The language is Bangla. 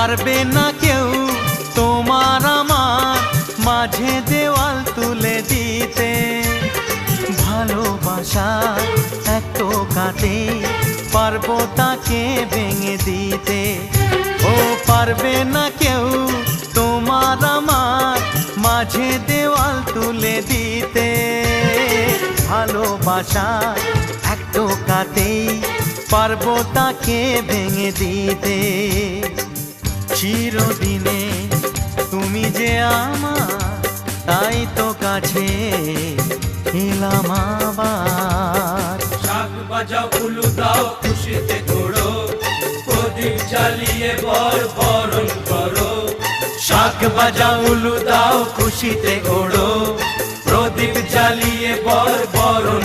পারবে না কেউ তোমার আমার মাঝে দেওয়াল তুলে দিতে। ভালোবাসা এক টোকাতে পারবো তাকে ভেঙে দিতে। ও পারবে না কেউ তোমার আমার মাঝে দেওয়াল তুলে দিতে। ভালোবাসা এক টোকাতেই পারবো তাকে ভেঙে দিতে। চিরদিনে তুমি যে আমার, তাই তো কাছে এলাম আবার। শাক বাজাও উলু দাও খুশিতে ঘোড়ো, প্রদীপ জ্বালিয়ে বরণ করো। শাক বাজাও উলু দাও খুশিতে ওড়ো, প্রদীপ জ্বালিয়ে বরণ